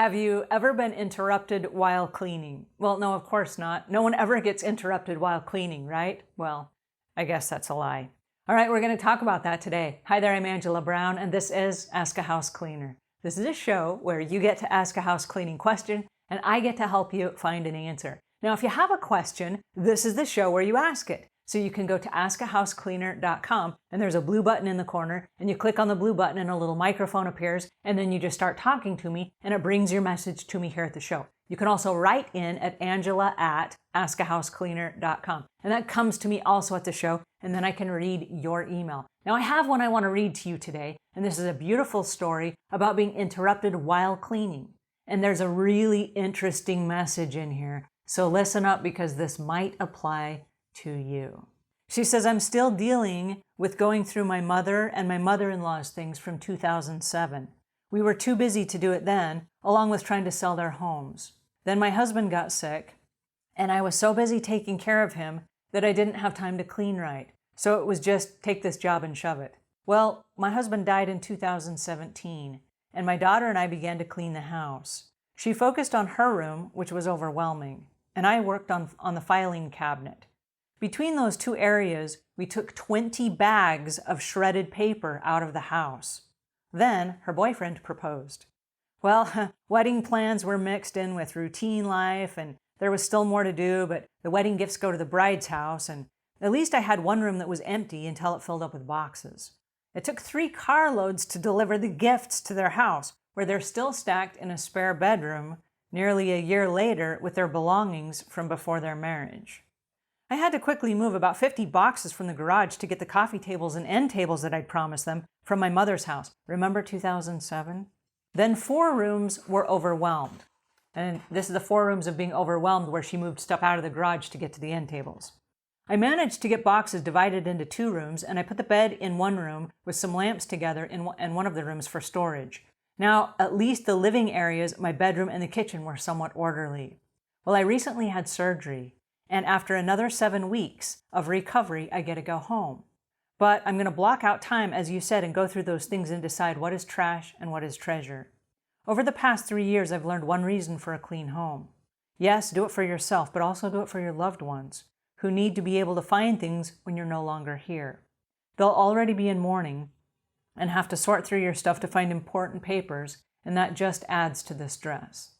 Have you ever been interrupted while cleaning? Well, no, of course not. No one ever gets interrupted while cleaning, right? Well, I guess that's a lie. All right, we're going to talk about that today. Hi there, I'm Angela Brown, and this is Ask a House Cleaner. This is a show where you get to ask a house cleaning question, and I get to help you find an answer. Now, if you have a question, this is the show where you ask it. So you can go to askahousecleaner.com, and there's a blue button in the corner, and you click on the blue button and a little microphone appears, and then you just start talking to me, and it brings your message to me here at the show. You can also write in at angela@askahousecleaner.com, and that comes to me also at the show, and then I can read your email. Now, I have one I want to read to you today, and this is a beautiful story about being interrupted while cleaning. And there's a really interesting message in here, so listen up because this might apply to you. She says, I'm still dealing with going through my mother and my mother-in-law's things from 2007. We were too busy to do it then, along with trying to sell their homes. Then my husband got sick, and I was so busy taking care of him that I didn't have time to clean right. So it was just take this job and shove it. Well, my husband died in 2017, and my daughter and I began to clean the house. She focused on her room, which was overwhelming, and I worked on the filing cabinet. Between those two areas, we took 20 bags of shredded paper out of the house. Then her boyfriend proposed. Well, wedding plans were mixed in with routine life, and there was still more to do, but the wedding gifts go to the bride's house, and at least I had one room that was empty until it filled up with boxes. It took 3 carloads to deliver the gifts to their house, where they're still stacked in a spare bedroom nearly a year later with their belongings from before their marriage. I had to quickly move about 50 boxes from the garage to get the coffee tables and end tables that I'd promised them from my mother's house. Remember 2007? Then 4 rooms were overwhelmed. And this is the 4 rooms of being overwhelmed where she moved stuff out of the garage to get to the end tables. I managed to get boxes divided into 2 rooms, and I put the bed in one room with some lamps together in one of the rooms for storage. Now, at least the living areas, my bedroom and the kitchen were somewhat orderly. Well, I recently had surgery, and after another 7 weeks of recovery, I get to go home. But I'm going to block out time, as you said, and go through those things and decide what is trash and what is treasure. Over the past 3 years, I've learned one reason for a clean home. Yes, do it for yourself, but also do it for your loved ones who need to be able to find things when you're no longer here. They'll already be in mourning and have to sort through your stuff to find important papers, and that just adds to the stress.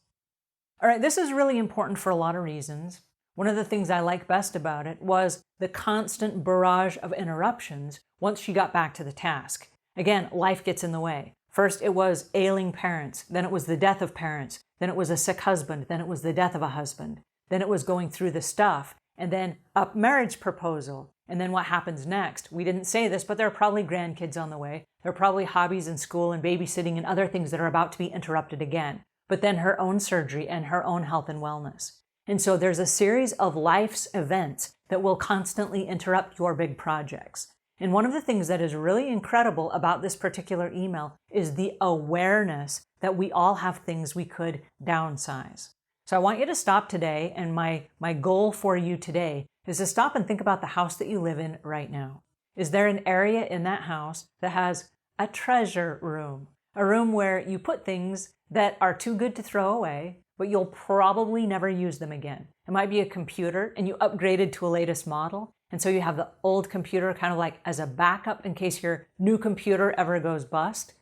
All right, this is really important for a lot of reasons. One of the things I like best about it was the constant barrage of interruptions once she got back to the task. Again, life gets in the way. First, it was ailing parents. Then it was the death of parents. Then it was a sick husband. Then it was the death of a husband. Then it was going through the stuff. And then a marriage proposal. And then what happens next? We didn't say this, but there are probably grandkids on the way. There are probably hobbies in school and babysitting and other things that are about to be interrupted again. But then her own surgery and her own health and wellness. And so there's a series of life's events that will constantly interrupt your big projects. And one of the things that is really incredible about this particular email is the awareness that we all have things we could downsize. So I want you to stop today, and my goal for you today is to stop and think about the house that you live in right now. Is there an area in that house that has a treasure room? A room where you put things that are too good to throw away, but you'll probably never use them again. It might be a computer and you upgraded to a latest model, and so you have the old computer kind of like as a backup in case your new computer ever goes bust.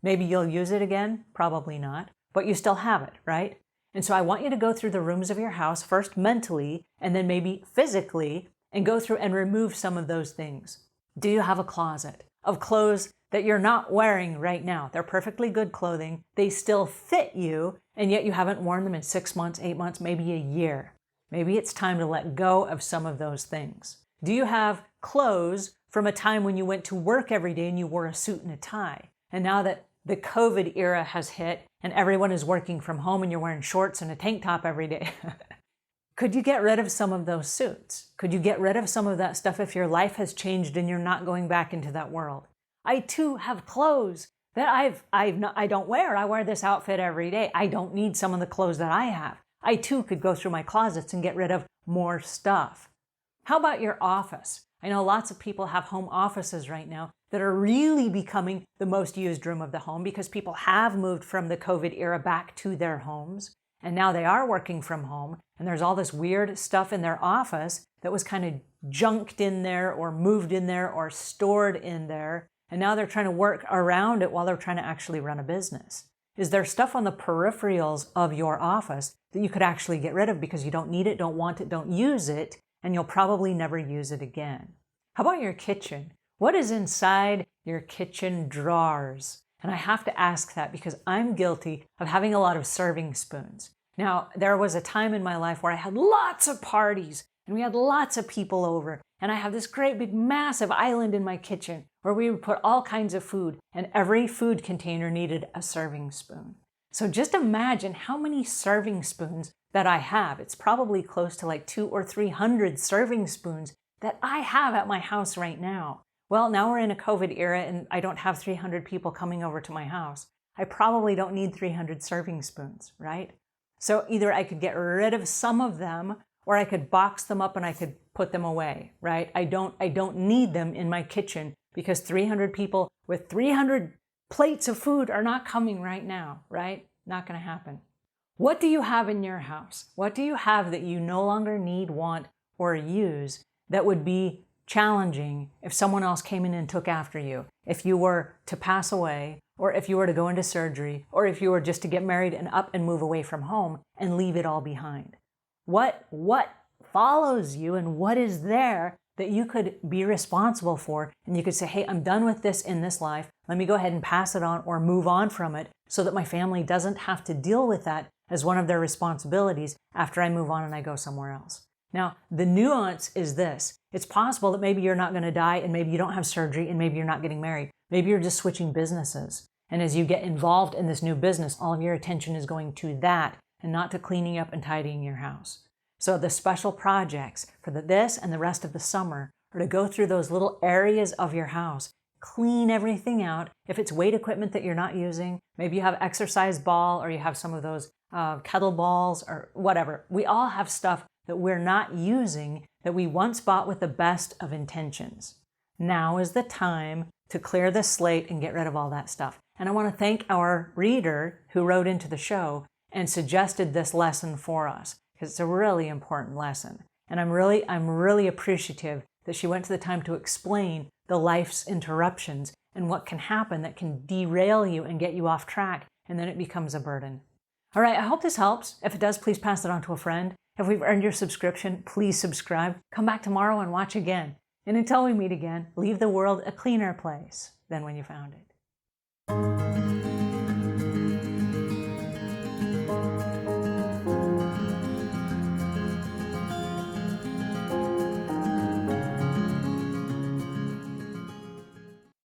Maybe you'll use it again, probably not, but you still have it, right? And so I want you to go through the rooms of your house, first mentally, and then maybe physically, and go through and remove some of those things. Do you have a closet of clothes that you're not wearing right now? They're perfectly good clothing. They still fit you, and yet you haven't worn them in 6 months, 8 months, maybe a year. Maybe it's time to let go of some of those things. Do you have clothes from a time when you went to work every day and you wore a suit and a tie? And now that the COVID era has hit and everyone is working from home and you're wearing shorts and a tank top every day, could you get rid of some of those suits? Could you get rid of some of that stuff if your life has changed and you're not going back into that world? I too have clothes that I don't wear. I wear this outfit every day. I don't need some of the clothes that I have. I too could go through my closets and get rid of more stuff. How about your office? I know lots of people have home offices right now that are really becoming the most used room of the home because people have moved from the COVID era back to their homes. And now they are working from home, and there's all this weird stuff in their office that was kind of junked in there or moved in there or stored in there. And now they're trying to work around it while they're trying to actually run a business. Is there stuff on the peripherals of your office that you could actually get rid of because you don't need it, don't want it, don't use it, and you'll probably never use it again? How about your kitchen? What is inside your kitchen drawers? And I have to ask that because I'm guilty of having a lot of serving spoons. Now, there was a time in my life where I had lots of parties and we had lots of people over. And I have this great big massive island in my kitchen where we would put all kinds of food, and every food container needed a serving spoon. So just imagine how many serving spoons that I have. It's probably close to like 200 or 300 serving spoons that I have at my house right now. Well, now we're in a COVID era and I don't have 300 people coming over to my house. I probably don't need 300 serving spoons, right? So either I could get rid of some of them or I could box them up and I could put them away, right? I don't need them in my kitchen because 300 people with 300 plates of food are not coming right now, right? Not going to happen. What do you have in your house? What do you have that you no longer need, want, or use that would be challenging if someone else came in and took after you? If you were to pass away, or if you were to go into surgery, or if you were just to get married and up and move away from home and leave it all behind. What follows you and what is there that you could be responsible for, and you could say, hey, I'm done with this in this life. Let me go ahead and pass it on or move on from it so that my family doesn't have to deal with that as one of their responsibilities after I move on and I go somewhere else. Now, the nuance is this. It's possible that maybe you're not going to die and maybe you don't have surgery and maybe you're not getting married. Maybe you're just switching businesses. And as you get involved in this new business, all of your attention is going to that and not to cleaning up and tidying your house. So the special projects for this and the rest of the summer are to go through those little areas of your house, clean everything out. If it's weight equipment that you're not using, maybe you have exercise ball or you have some of those kettle balls or whatever. We all have stuff that we're not using that we once bought with the best of intentions. Now is the time to clear the slate and get rid of all that stuff. And I want to thank our reader who wrote into the show and suggested this lesson for us because it's a really important lesson. And I'm really appreciative that she went to the time to explain the life's interruptions and what can happen that can derail you and get you off track, and then it becomes a burden. All right, I hope this helps. If it does, please pass it on to a friend. If we've earned your subscription, please subscribe. Come back tomorrow and watch again. And until we meet again, leave the world a cleaner place than when you found it.